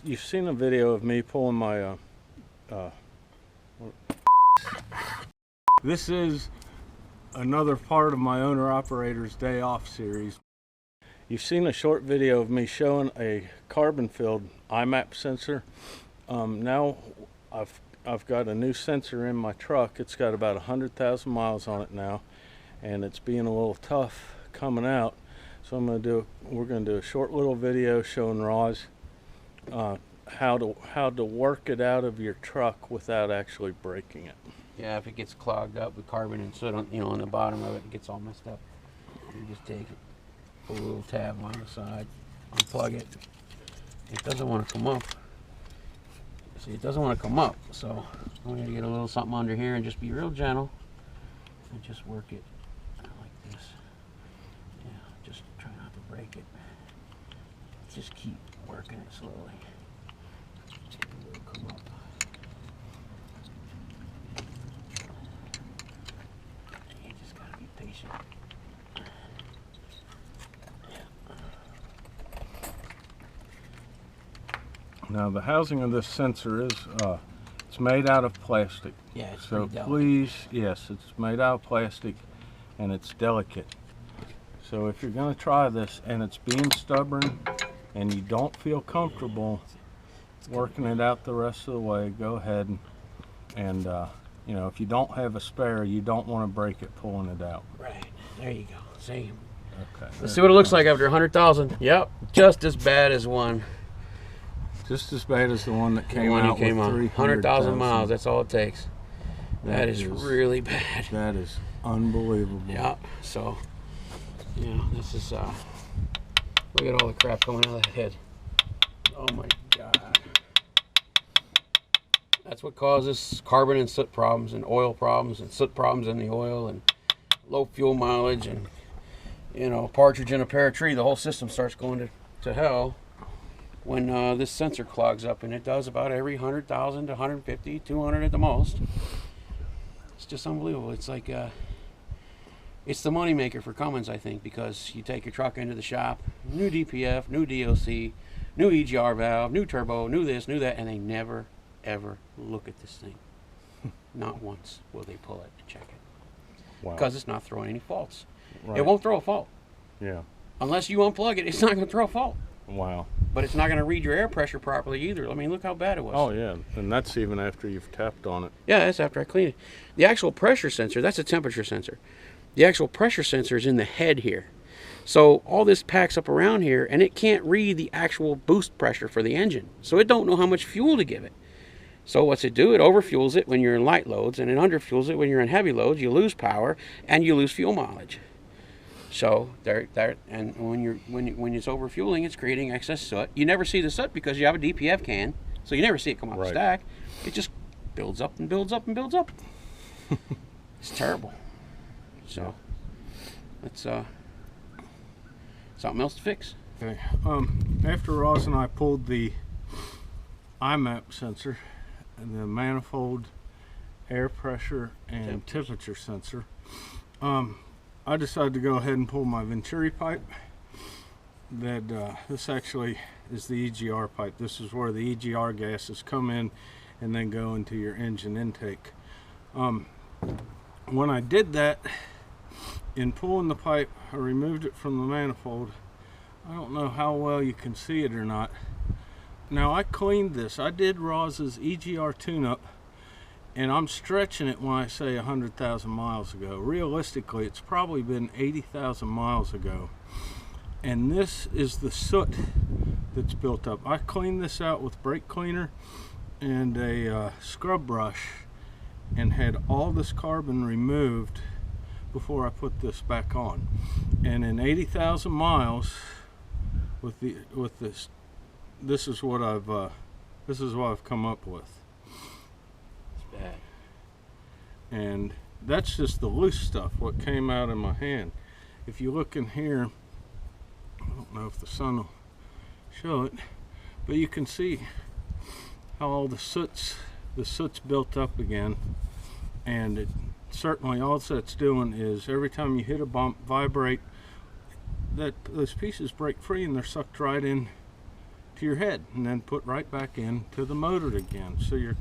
You've seen a video of me pulling my this is another part of my owner-operator's day off series. You've seen a short video of me showing a carbon-filled IMAP sensor. Now I've got a new sensor in my truck. It's got about 100,000 miles on it now, and it's being a little tough coming out. So we're gonna do a short little video showing Rawze how to work it out of your truck without actually breaking it. Yeah, if it gets clogged up with carbon and soot on, on the bottom of it, it gets all messed up. You just take it, put a little tab on the side, unplug it. It doesn't want to come up. See, it doesn't want to come up, so I'm going to get a little something under here and just be real gentle and just work it like this. Yeah, just try not to break it. Just keep working it slowly. It will come up. You just got to be patient. Now the housing of this sensor is it's made out of plastic. Yeah, it's so pretty please, yes, it's made out of plastic and it's delicate. So if you're going to try this and it's being stubborn and you don't feel comfortable working it out the rest of the way, go ahead and you know, if you don't have a spare, you don't want to break it pulling it out. Right, there you go. See? Okay. Let's see what it looks like after 100,000. Yep, just as bad as one. Just as bad as the one that came out with 100,000 miles. That's all it takes. That is really bad. That is unbelievable. Yeah. So, yeah, this is. Look at all the crap coming out of that head. Oh my God. That's what causes carbon and soot problems, and oil problems, and soot problems in the oil, and low fuel mileage, and partridge in a pear tree. The whole system starts going to hell when this sensor clogs up, and it does about every 100,000 to 150, 200 at the most. It's just unbelievable. It's like it's the money maker for Cummins, I think, because you take your truck into the shop, new DPF, new DOC, new EGR valve, new turbo, new this, new that, and they never ever look at this thing. Not once will they pull it and check it. Wow. Because it's not throwing any faults. Right. It won't throw a fault. Yeah. Unless you unplug it, it's not going to throw a fault. Wow. But it's not going to read your air pressure properly either. I mean, look how bad it was. Oh, yeah. And that's even after you've tapped on it. Yeah, that's after I clean it. The actual pressure sensor, that's a temperature sensor. The actual pressure sensor is in the head here. So all this packs up around here, and it can't read the actual boost pressure for the engine. So it don't know how much fuel to give it. So what's it do? It overfuels it when you're in light loads, and it underfuels it when you're in heavy loads. You lose power, and you lose fuel mileage. So and when it's overfueling, it's creating excess soot. You never see the soot because you have a DPF can, so you never see it come off the stack. It just builds up and builds up and builds up. It's terrible. So it's something else to fix. Okay. After Rawze and I pulled the IMAP sensor, and the manifold, air pressure, and temperature sensor, I decided to go ahead and pull my Venturi pipe. This actually is the EGR pipe. This is where the EGR gases come in and then go into your engine intake. When I did that, in pulling the pipe, I removed it from the manifold. I don't know how well you can see it or not. Now I cleaned this. I did Rawze's EGR tune-up, and I'm stretching it when I say 100,000 miles ago. Realistically, it's probably been 80,000 miles ago. And this is the soot that's built up. I cleaned this out with brake cleaner and a scrub brush, and had all this carbon removed before I put this back on. And in 80,000 miles, with this, this is what I've come up with. It's bad. And that's just the loose stuff, what came out in my hand. If you look in here, I don't know if the sun will show it, but you can see how all the soot's built up again. And it certainly, all that's doing is every time you hit a bump, vibrate, those pieces break free and they're sucked right in to your head and then put right back into the motor again. So you're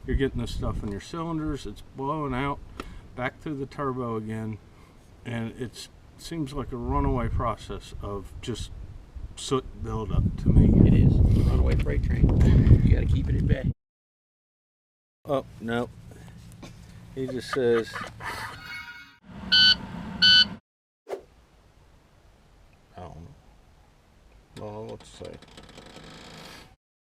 getting this stuff in your cylinders, it's blowing out back through the turbo again, and it seems like a runaway process of just soot buildup to me. It is. It's a runaway freight train. You gotta keep it at bay. Oh, no. He just says, I don't know what to say.